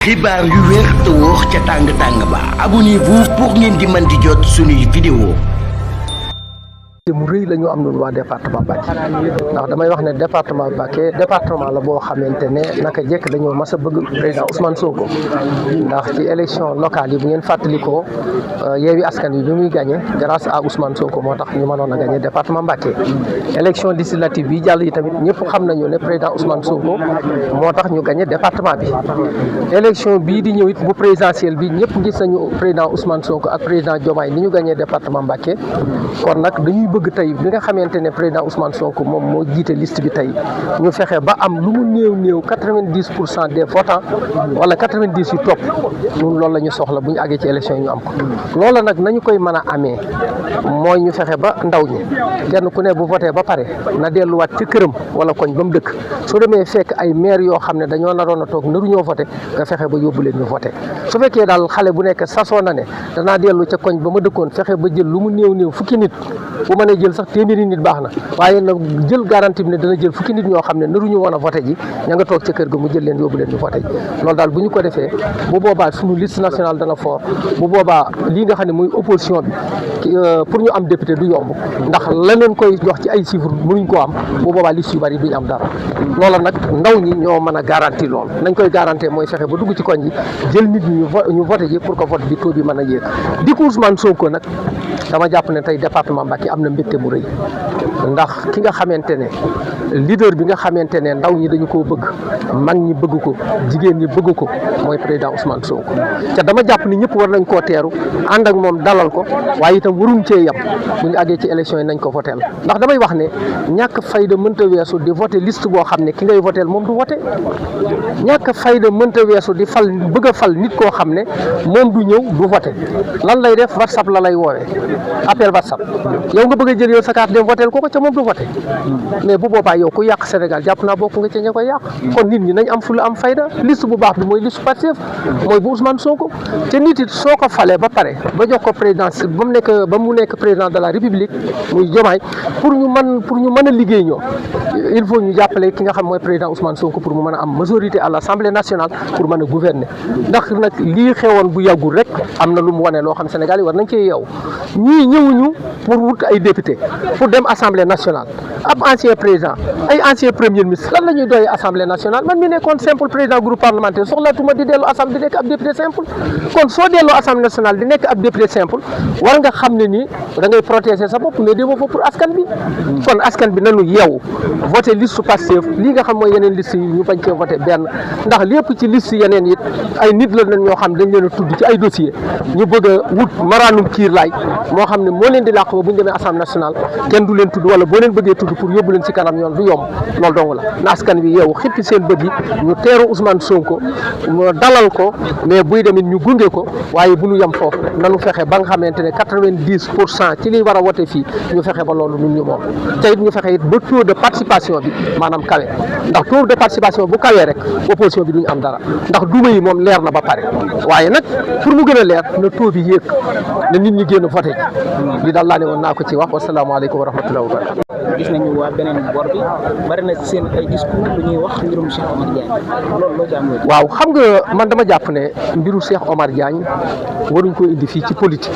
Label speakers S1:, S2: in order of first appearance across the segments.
S1: xibaar yu wér te wóor ca tàng ba abonnez-vous pour ngeen di mën di jot suñuy vidéo.
S2: mu rëy la ñu am noonu waa département Mbacké ndax damay wax ne département Mbacké département la boo xamante ne naka jekk dañoo mas a bëgg président Ousmane Sonko ndax ci élection locale yi bu ngeen fàttalikoo Yewwi Askan Wi bi muy gagné grâce à Ousmane Sonko moo tax ñu mënoon a gagné département Mbacké élection législative bi jàll yi tamit ñëpp xam nañu ne président Ousmane Sonko moo tax ñu gagné département bi élection bii di ñëw it bu présidentielle bi ñëpp gis nañu président Ousmane Sonko ak président Diomaye ni ñu gagné département Mbacké kon nag dañuy bëgg tey bi nga xamante ne président Ousmane Sonko moom moo jiite liste bi tey ñu fexe ba am lu mu néew 90% des votants wala 90 yu topp ñun loolu la ñu soxla bu ñu àggee ci élection yi ñu am ko. loola nag nañu koy mën a amee mooy ñu fexe ba ndaw ñi kenn ku ne bu voté ba pare na delluwaat ci këram wala koñ ba mu dëkk su demee fekk ay maire yoo xam ne dañoo naroon a toog naruñoo voté nga fexe ba yóbbu leen ñu voté su fekkee daal xale bu nekk sasoo na ne danaa dellu ca koñ ba ma dëkkoon fexe ba jël lu mu néew fukki nit bu mënee jël sax téeméeri nit baax na waaye nag jël garantie bi ne dana jël fukki nit ñoo xam ne naruñu woon a voté ji ña nga toog ca kër ga mu jël leen yóbbu leen ñu voté ji loolu daal bu ñu ko defee bu boobaa suñu liste nationale dana fort bu boobaa lii nga xam ne muy opposition bi pour ñu am député du yomb ndax la leen koy jox ci ay chiffres mënuñ koo am bu boobaa liste yu bari duñ am dara loola nag ndaw ñi ñoo mën a garantie lool nañ koy garantie mooy fexe ba dugg ci koñ yi jël nit ñi ñu voté ji pour que vote bi taux bi mën a yéeg di ko Ousmane Sonko nag dama jàpp ne tey département Mbacké am na mbégte mu rëy ndax ki nga xamante ne leader bi nga xamante ne ndaw ñi dañu koo bëgg mag ñi bëgg ko jigéen ñi bëgg ko mooy président Ousmane Sonko te dama jàpp ni ñëpp war nañ koo teeru ànd ak moom dalal ko waaye itam waruñ cee yem bu ñu àggee ci élection yi nañ ko voteel ndax damay wax ne ñàkk fayda mënta weesu di voté liste boo xam ne ki ngay voteel moom du voté ñàkk fayda mënta weesu di fal bëgg a fal nit koo xam ne moom du ñëw du voté lan lay def WhatsApp la lay woowee appel WhatsApp yow nga bëgg a jël yow sa carte dem voté ko ca moom du voté mais bu boobaa yow ku yàq Sénégal jàpp naa bokk nga ca ña koy yàq kon nit ñi nañ am fu la am fayda liste bu baax bi mooy liste Pastef mooy bu Ousmane Sonko te nit it soo ko falee ba pare ba jox ko présidence ba mu nekk président de la République muy Diomaye pour ñu mën a liggéey ñoom il faut ñu jàppale ki nga xam mooy président Ousmane Sonko pour mu mën a am majorité à l'Assemblée nationale pour mën a gouverner ndax nag lii xewoon bu yàggul rek am na lu mu wane loo xam Sénégal yi war nañ cee yow ñii ñëwuñu pour wut ay député pour dem Assemblée nationale ab ancien président ay ancien premier ministre lan la ñuy doyee Assemblée nationale man mi nekkoon simple président groupe parlementaire soxlaatuma di dellu assemblée di nekk ab député simple kon soo delloo Assemblée nationale di nekk ab député simple war nga xam ne nii da ngay protéger sa bopp mais démo fa pour askan bi kon askan bi nanu yeewu voté liste Pastef lii nga xam mooy yeneen liste yi ñu bañ cee voté benn ndax lépp ci liste yeneen it ay nit la nañ ñoo xam dañ leen a tudd ci ay dossier ñu bëgg a wut maraanum kiir laay moo xam ne moo leen di làq ba bu ñu demee Assemblée nationale kenn du leen tudd wala boo leen bëggee tudd pour yóbbu leen ci kanam yoon du yomb loolu dong la na askan wi yeewu xippi seen bët yi ñu teeru Ousmane Sonko mu dalal ko mais buy demit ñu gunge ko waaye bu ñu yem foofu nanu fexe ba nga xamante ne 90% ci liy war a wote fii ñu fexe ba loolu nun ñu moom te it ñu fexe it ba taux de participation bi maanaam kawe ndax taux de participation bu kawee rek opposition bi duñu am dara ndax duma yi moom leer na ba pare waaye nag pour mu gën a leer na taux bi yéeg na nit ñi génn voté ji li daal laa ne woon naa ko ci wax wasalaamaaleykum wa rahmatullahi wa barakatuh
S3: gis nañu waa beneen bor bi bari na seen ay discours lu ñuy wax mbirum Cheikh Omar Diagne loolu loo ci am
S2: waaw xam nga man dama jàpp ne mbiru Cheikh Omar Diagne waruñ ko indi fii ci politique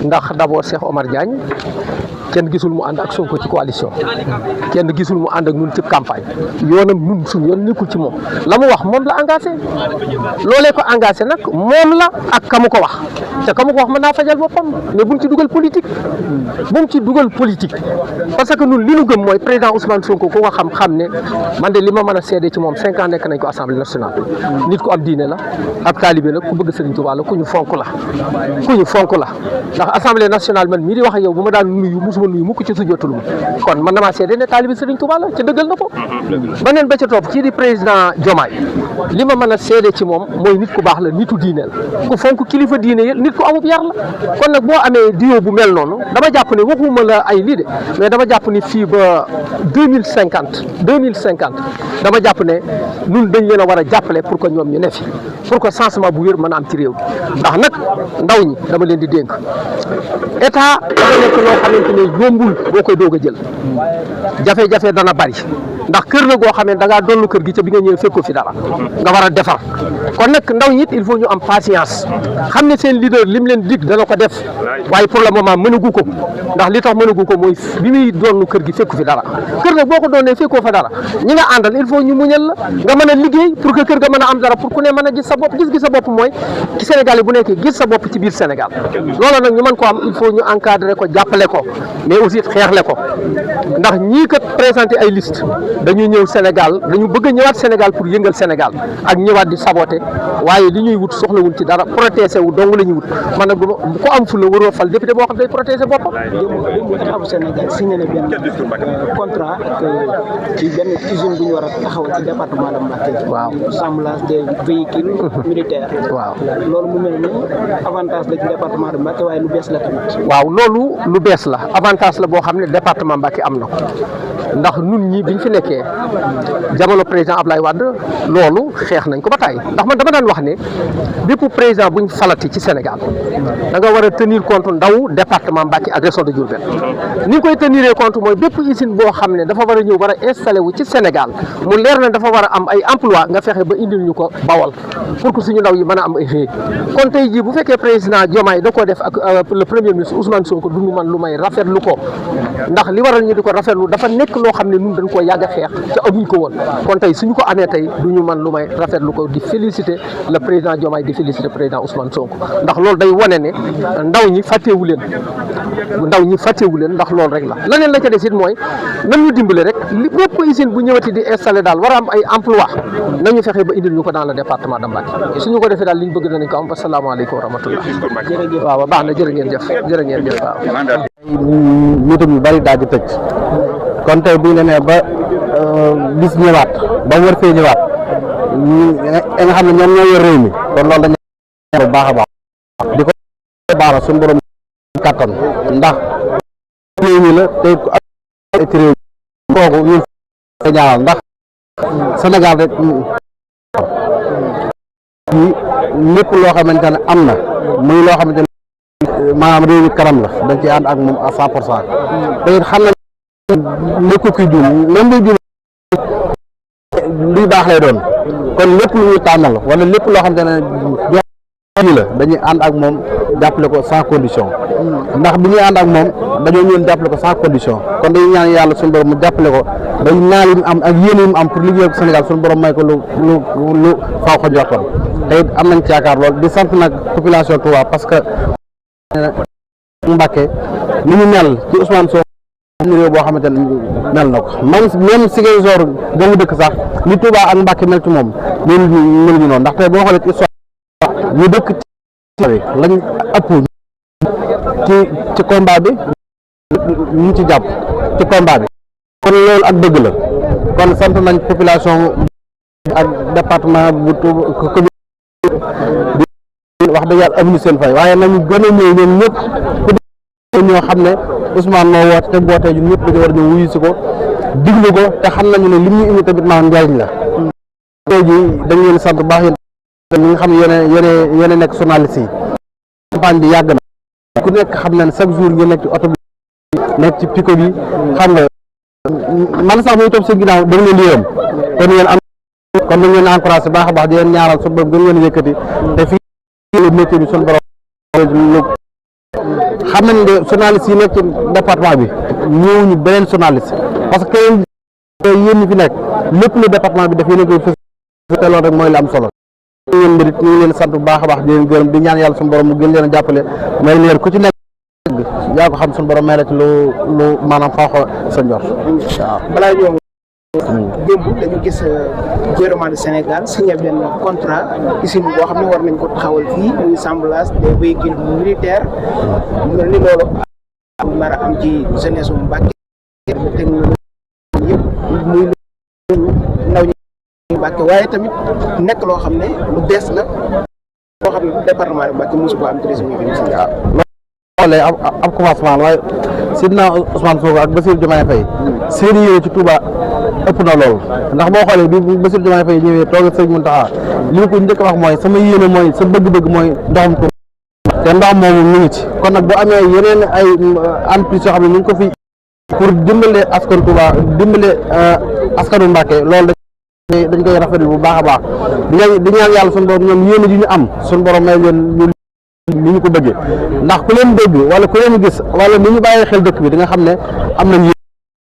S2: ndax d'abord Cheikh Omar Diagne kenn gisul mu ànd ak Sonko ci coalition kenn gisul mu ànd ak ñun ci campagne yoonam ñun suñu yoon nekkul ci moom la mu wax moom la engagé loolee ko engagé nag moom la ak ka mu ko wax te ka mu ko wax mën naa fajal boppam mais buñ ci dugal politique bu mu ci dugal politique parce que ñun li ñu gëm mooy président Ousmane Sonko ku ko xam ne man de li ma mën a seede ci moom 5 ans nekk nañ ko Assemblée nationale nit ku am diine la ab taalibe la ku bëgg Serigne Touba la ku ñu fonk la ndax Assemblée nationale man mii di wax ak yow bu ma daan nuyu musuma nuyu mukk ci sujootul ma kon man damaa seede ne taalibe Serigne Touba la ca dëggal na ko beneen ba ca topp ci di président Diomaye li ma mën a seede ci moom mooy nit ku baax la nitu diine la ku fonk kilifa diine yi nit ku amub yar la kon nag boo amee diwo bu mel noonu dama jàpp ne waxuma la ay lii de mais dama jàpp ni fii ba 2050 dama jàpp ne ñun dañ leen a war a jàppale pour que ñoom ñu ne fi pour que changement bu wér mën a am ci réew bi ndax nag ndaw ñi dama leen di dénk état dafa nekk loo xamante ne yombul boo koy doog a jël jafe-jafe dana bari ndax kër la goo xam ne da ngaa dollu kër gi ca bi nga ñëwee fekkoo fi dara nga war a defar kon nag ndaw ñi it il faut ñu am patience xam ne seen leader lim leen dig dana ko def waaye pour le moment mënagu ko ndax li tax mënagu ko mooy bi muy doonu kër gi fekku fi dara kër nag boo ko doonee fekkoo fa dara ñi nga àndal il faut ñu muñal la nga mën a liggéey pour que kër ga mën a am dara pour ku ne mën a gis sa bopp gis sa bopp mooy ci Sénégal yi bu nekkee gis sa bopp ci biir Sénégal loolu nag ñu mën ko am il faut ñu encadrer ko jàppale ko mais aussi xeexle ko ndax ñii kat présenté ay liste dañuy ñëw Sénégal dañu bëgg a ñëwaat Sénégal pour yëngal Sénégal ak ñëwaat di saboter waaye li ñuy wut soxlawul ci dara protéger wu dong la ñuy wut man nag ko am fu la waroo fal député boo xam day protéger boppam.
S3: démb état bu Sénégal signé na benn contrat ci benn usine bu ñu war a taxawal ci département de Mbacké.
S2: waaw
S3: assemblage des véhicules militaires.
S2: waaw
S3: loolu mu mel ni avantage la ci département de Mbacké waaye lu bees la tamit.
S2: waaw loolu lu bees la avantage la boo xam ne département Mbacké am na ko ndax nun ñi biñ fi nekkee jamono président Ablaye Wade loolu xeex nañ ko ba tàyyi ndax man dama daan wax ne bépp président buñ falati ci Sénégal da nga war a tenir compte ndaw département Mbacké ak région de Diourbel ni ñu koy tenir compte mooy bépp usine boo xam ne dafa war a ñëw war a installé wu ci Sénégal mu leer na dafa war a am ay emploi nga fexe ba indil ñu ko Bawol pour que suñu ndaw yi mën a am ay xëy kon tey jii bu fekkee président Diomaye da koo def ak le premier ministre Ousmane Sonko du ñu man lu may rafetlu ko ndax li waral ñu di ko rafetlu dafa nekk loo xam ne ñun dañ koo yàgg a xeex te amuñ ko woon kon tey suñu ko amee tey du ñu man lu may rafetlu ko di féliciter le président Diomaye di féliciter président Ousmane Sonko ndax loolu day wane ne ndaw ñi fàttewu leen ndax loolu rek la leneen la ca des it mooy nan ñu dimbale rek li bépp usine bu ñëwati di installé daal war a am ay emploi nañu fexe ba indil ñu ko dans le département de Mbacké suñu ko defee daal li ñu bëgg danañ ko am asalaamaaleykum wa rahmatullah waaw baax na jërë ngeen jëf waaw
S4: nitam yu bari daal di tëj kon tey bu ñu demee ba bis ñëwaat ba mu war fee ñëwaat nga xam ne ñoom ñoo yor réew mi kon loolu dañu bu baax a baax di ko baara suñu borom kattan ndax réew mi la tey ku ak réew kooku ñun fa ñaanal ndax Sénégal rek lépp loo xamante ne am na muy loo xamante ne maanaam réew mi kanam la dañ ci ànd ak moom à 100% te it xam na nekkul kuy juum même buy juum luy baax lay doon kon lépp lu ñuy tànnal wala lépp loo xamante ne jox la dañuy ànd ak moom jàppale ko sans condition ndax bi ñuy ànd ak moom dañoo ñëw jàppale ko sans condition kon dañuy ñaan yàlla suñu borom mu jàppale ko ba ñaan yi mu am ak yéene yi mu am pour liggéey ko Sénégal suñu borom may ko lu faaw ko jortoon te it am nañ ci yaakaar lool di sant nag population Touba parce que Mbacké ni ñu mel ci Ousmane Sonko am na réew boo xamante ne mel na ko même Ziguinchor ba mu dëkk sax ni Touba ak Mbacké mel ci moom meluñu noonu ndax tey boo xoolee ci histoire ñu dëkk ci lañ ëpp ci combat bi ñu ci jàpp ci combat bi kon loolu ak dëgg la kon sant nañ population ak département bu commune wax dëgg yàlla amuñu seen fay waaye nañu gën a ñëw ñoom ñëpp ku ñoo xam ne Ousmane moo woote te bootee ñun ñëpp dañu war a ñëw wuyu si ko diglu ko te xam nañu ne li ñu indi tamit maanaam njariñ la tey jii dañu leen sant bu baax yéen ñi nga xam ne yéen nekk journaliste yi campagne bi yàgg na ku nekk xam na ne chaque jour ngeen nekk ci oto bi nekk ci pico bi xam nga man sax muy topp seen ginnaaw da nga leen di yërëm kon ngeen am kon dañ leen encouragé baax a baax di leen ñaaral su borom gën leen yëkkati te fii métier bi suñu borom xam nañ ne journaliste yi nekk ci département bi ñëwuñu beneen journaliste parce que yéen ñi fi nekk lépp lu département bi def yéen a koy fës te loolu rek mooy la am solo ngeen mbir ñu ngi leen sant bu baax a baax di leen gërëm di ñaan yàlla suñu borom mu gën leen a jàppale may leen ku ci nekk yaa ko xam suñu borom may la ci lu maanaam faaxoo sa njort waaw
S3: balaa ñëw démb dañu gis gouvernement du Sénégal signé benn contrat usine boo xam ne war nañ ko taxawal fii muy assemblage des véhicules militaires mu ne ni loolu nar a am ci jeunesse bu Mbacké technologie yëpp muy ndaw ñi Mbacké waaye tamit nekk loo xam ne lu bees la loo xam ne département de Mbacké mosu ko am ci région bi Sénégal
S4: xoolee ab commencement waaye Sidna Ousmane Sonko ak Bassirou Diomaye Faye seeni yéene ci Touba ëpp na loolu ndax boo xoolee bi Bassirou Diomaye Faye ñëwee toog ak Sëñ Mountakha li ma ko njëkk a wax mooy sama yéene mooy sa bëgg-bëgg mooy ndoxam Touba te ndox moomu ñu ngi ci kon nag bu amee yeneen ay entreprise yoo xam ne ñu ngi ko fi pour dimbale askan Touba dimbale askanu Mbàkke loolu dañ koy rafetlu bu baax a baax di ñaan yàlla suñu borom ñoom yéen ji ñu am suñu borom may leen ni ñu ko bëggee ndax ku leen dégg wala ku leen gis wala ni ñu bàyyee xel dëkk bi di nga xam ne am nañ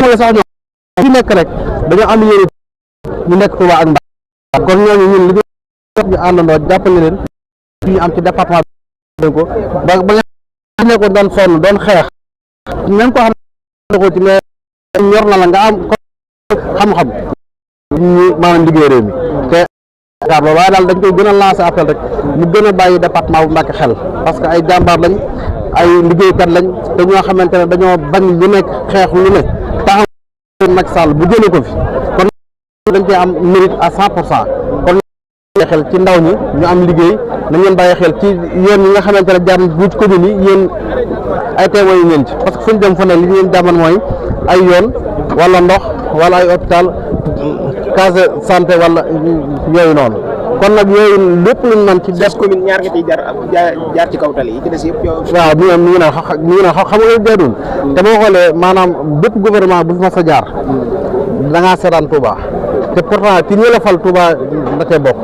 S4: yéen sax ñoom fi nekk rek dañoo am yéen ñu nekk Touba ak Mbàkke kon ñooñu ñun li ñu àndandoo jàppale leen fi ñu am ci département bi ko ba nga nekkoon doon sonn doon xeex même ko xam ne ko ci mais ñor na la nga am xam-xam ñu maanaam liggéey réew mi te yaakaar waaye daal dañ koy gën a lancer appel rek mu gën a bàyyi département bu Mbàkke xel parce que ay jàmbaar lañ ay liggéeykat lañ te ñoo xamante ne dañoo bañ lu nekk xeex lu ne taxaw Macky Sall bu jëlee ko fi kon dañ cee am mérite à 100% kon bàyyi xel ci ndaw ñi ñu am liggéey nañ leen bàyyi xel ci yéen ñi nga xamante ne jaar bu ci commune yi yéen ay témoins yu ngeen ci parce que fu ñu dem fu ne li ñu leen jàmmal mooy ay yoon wala ndox wala ay hôpital case santé wala yooyu noonu kon nag yooyu lépp luñ mën ci des
S3: commune ñaar nga ciy jaar ci kaw tali yi ci des yëpp
S4: waaw mi ngi naan xam nga jaadul te boo xoolee maanaam bépp gouvernement bu fi mas a jaar da ngaa seetaan Touba te pourtant ci ñi la fal Touba da cee bokk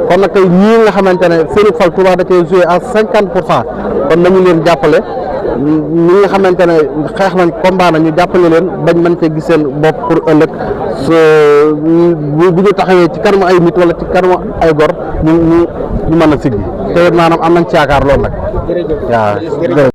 S4: kon nag tey ñii nga xamante ne seeni fal Touba da cee joué à 50% kon nañu leen jàppale ñi nga xamante ne xeex nañ combat na ñu jàppale leen bañ mën cee gis seen bopp pour ëllëg bu ñu taxawee ci kanamu ay nit wala ci kanamu ay gor ñu mën a siggi te maanaam am nañ ci yaakaar loolu nag waaw